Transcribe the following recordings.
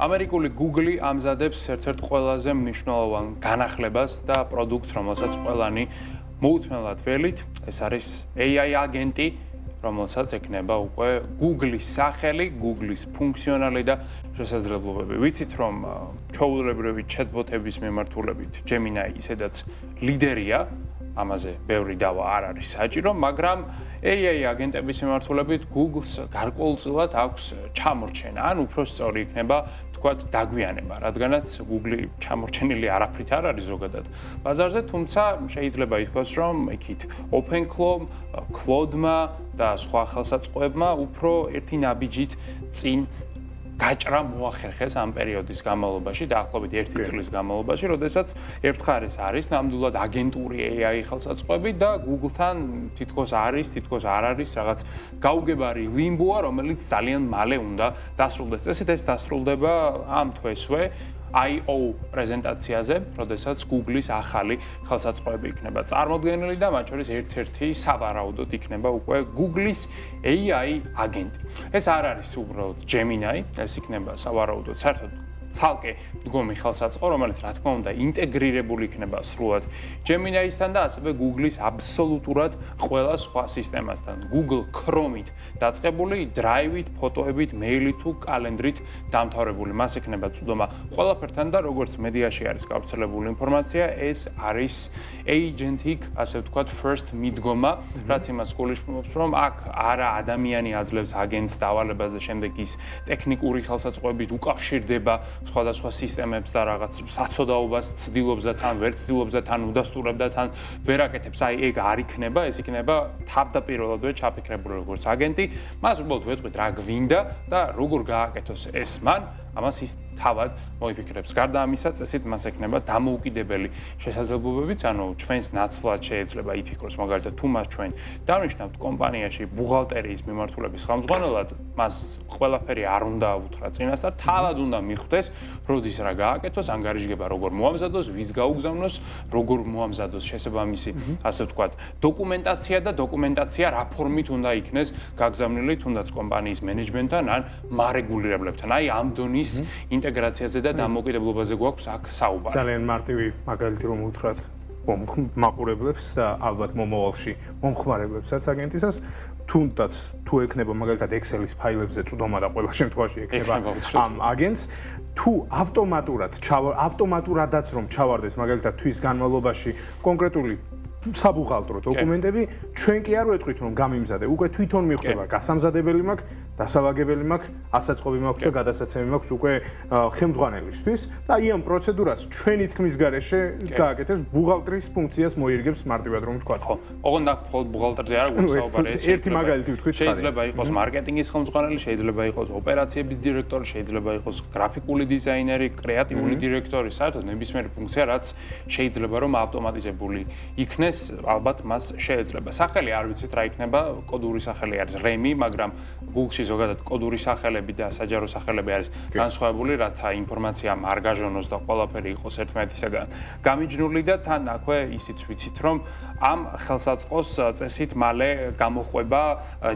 ამერიკული Google ამზადებს ერთ-ერთ ყველაზე მნიშვნელოვან განახლებას და პროდუქტს, რომელსაც ყველანი მოუთმენლად ველით, ეს არის AI აგენტი, რომელსაც ექნება უკვე Google-ის სახელი, Google-ის ფუნქციონალი და შესაძლებლობები. ვიცით, რომ ჩვეულებრივი chatbot-ების მიმართულებით Gemini ისედაც ლიდერია, ამაზე ბევრი დავა არ არის საჭირო, მაგრამ AI აგენტების მიმართულებით Google-ს გარკვეულწილად აქვს ჩამორჩენა, ან უფრო სწორი იქნება თქვათ დაგვიანება, რადგანაც Google ჩამორჩენილი არაფრით არ არის ზოგადად ბაზარზე, თუმცა შეიძლება ითქვას, რომ იქით OpenClaw, Claude-მა და სხვა ხელსაწყოებმა უფრო ერთი ნაბიჯით წინ გაჭრა მოახერხეს ამ პერიოდის განმავლობაში, დაახლოებით 1 წლის განმავლობაში, როდესაც ერთხარეს არის ნამდვილად აგენტური AI ხელსაწყოები და Google-თან თითქოს არის, თითქოს არ არის რაღაც გაუგებარი ლიმბოა, რომელიც ძალიან მალე უნდა დასრულდეს. წესით ეს დასრულდება ამ თვესვე I/O პრეზენტაციაზე, როდესაც Google-ის ახალი ხელსაწყოები იქნება წარმოდგენილი და მათ შორის ერთ-ერთი სავარაუდოდ იქნება უკვე Google-ის AI აგენტი. ეს არ არის უბრალოდ Gemini, ეს იქნება სავარაუდოდ საერთოდ ცალკე მდგომი ხელსაწყო, რომელიც რა თქმა უნდა ინტეგრირებული იქნება სრულად Gemini-ისთან და ასევე Google-ის აბსოლუტურად ყველა სხვა სისტემასთან. Google Chrome-ით დაწყებული, Drive-ით, ფოტოებით, მეილით თუ კალენდრით დამთავრებული. მას ექნება წვდომა ყველაფერთან და როგორც მედიაში არის გავრცელებული ინფორმაცია, ეს არის agentic, ასე ვთქვათ, first მიდგომა, რაც იმას გულისხმობს, რომ აქ არა ადამიანი აძლევს აგენტს დავალებას და შემდეგ ის ტექნიკური ხელსაწყოებით უკავშირდება სხვადასხვა სისტემებს და რაღაც საცოდაობას ცდილობს და თან ვერ ცდილობს და თან უდასტურებს და თან ვერ აკეთებს. აი ეგ არ იქნება, ეს იქნება თავდაპირველადვე ჩაფიქრებული როგორც აგენტი. მას უბრალოდ ვეთქვით რა გვინდა და როგორ გააკეთოს ეს მან, ამას ის თავად მოიფიქრებს. გარდა ამისა, წესით მას ექნება დამოუკიდებელი შესაძლებლობებიც, ანუ ჩვენს ნაცვლად შეიძლება იფიქროს, მაგალითად, თუ მას ჩვენ დავნიშნავთ კომპანიაში ბუღალტერიის მიმართულების ხელმძღვანელად, მას ყველაფერი არ უნდა უთხრა წინას და თავად უნდა მიხვდეს, როდის რა გააკეთოს, ანგარიშგება როგორ მოამზადოს, ვის გაუგზავნოს, როგორ მოამზადოს შესაბამისი, ასე ვთქვათ, დოკუმენტაცია და დოკუმენტაცია რა ფორმით უნდა იქნეს გაგზავნილი თუნდაც კომპანიის მენეჯმენტთან ან მარეგულირებლებთან. აი ამ დონის ინტეგრაციაზე და დამოუკიდებლობაზე გვაქვს აქ საუბარი. ძალიან მარტივი მაგალითი რომ უთხრათ მაყურებლებს და ალბათ მომავალში მომხმარებლებსაც აგენტისას, თუნდაც თუ ექნება მაგალითად Excel-ის ფაილებზე წვდომა და ყველა შემთხვევაში ექნება ამ აგენტს, თუ ავტომატურადაც რომ ჩავარდეს მაგალითად თვის განმავლობაში კონკრეტული საბუღალტრო დოკუმენტები, ჩვენ კი არ ვეტყვით რომ გამიმზადე, უკვე თვითონ მიხვდება, გასამზადებელი მაქვს, დასალაგებელი მაქვს, ასაწყობი მაქვს და გადასაცემი მაქვს უკვე ხელმძღვანელისთვის და აი ამ პროცედურას ჩვენი თქმის გარეშე გააკეთებს, ბუღალტრის ფუნქციას მოირგებს მარტივად რომ ვთქვა. ხო, ოღონდ აქ მხოლოდ ბუღალტერზე არ გვსაუბარი, ერთი მაგალითი ვთქვით, შეიძლება იყოს მარკეტინგის ხელმძღვანელი, შეიძლება იყოს ოპერაციების დირექტორი, შეიძლება იყოს გრაფიკული დიზაინერი, კრეატიული დირექტორი, საერთოდ ნებისმიერი ფუნქცია, რაც შეიძლება რომ ავტომატიზებული იქნეს, ალბათ მას შეიძლება. სახელი არ ვიცით რა იქნება, კოდური სახელი არის REMI, მაგრამ Google-ში ზოგადად კოდური სახელები და საჯარო სახელები არის განსხვავებული, რათა ინფორმაცია არ გაჟონოს და ყველაფერი იყოს ერთმანეთისაგან გამიჯნული და თან აქვე ისიც ვიცით, რომ ამ ხელსაწყოს წესით მალე გამოხვება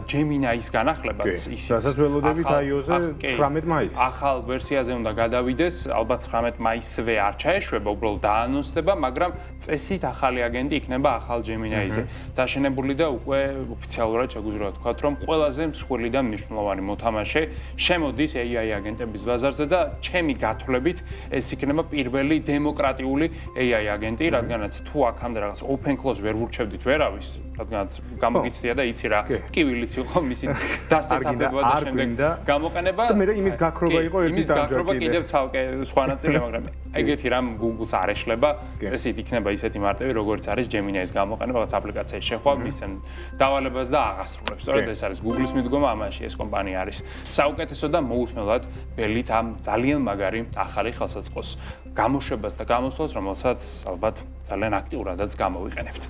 Gemini-ის განახლებაც, ისიც რასაც ველოდებით iOS-ზე 19 მაისს. ახალ ვერსიაზე უნდა გადავიდეს, ალბათ 19 მაისზე არ ჩაეშვება, უბრალოდ დაანონსდება, მაგრამ წესით ახალი აგენტი იქნება ახალ Gemini-ზე დაშენებული და უკვე ოფიციალურად შეგვიძლია ვთქვათ, რომ ყველაზე მსხვილი და მნიშვნელოვანი მოთამაშე შემოდის AI აგენტების ბაზარზე და ჩემი გათვლებით ეს იქნება პირველი დემოკრატიული AI აგენტი, რადგანაც თუ აქამდე რაღაც OpenClaw-ს ვერ ვურჩევდით ვერავის, რადგანაც გამოგიცდია და იცი რა ტკივილიც იყო მისი დასეთაფება და შემდეგ გამოყენება და მე იმის გაქრობა იყო ერთი იმის გაქრობა კიდევ ცალკე სხვა ნაწილი, მაგრამ ეგეთი რამ Google-ს არ ეშლება, წესით იქნება ისეთი მარტივი, როგორც არის Gemini-ის გამოყენება, რაღაც აპლიკაციის შეხვა, მისცემ დავალებას და აღასრულებს. სწორედ ეს არის Google-ის მიდგომა, ამაში ეს კომპანია არის საუკეთესო და მოუთმენლად ველით ამ ძალიან მაგარი ახალი ხელსაწყოს გამოშვებას და გამოსვლას, რომელსაც ალბათ ძალიან აქტიურადაც გამოვიყენებთ.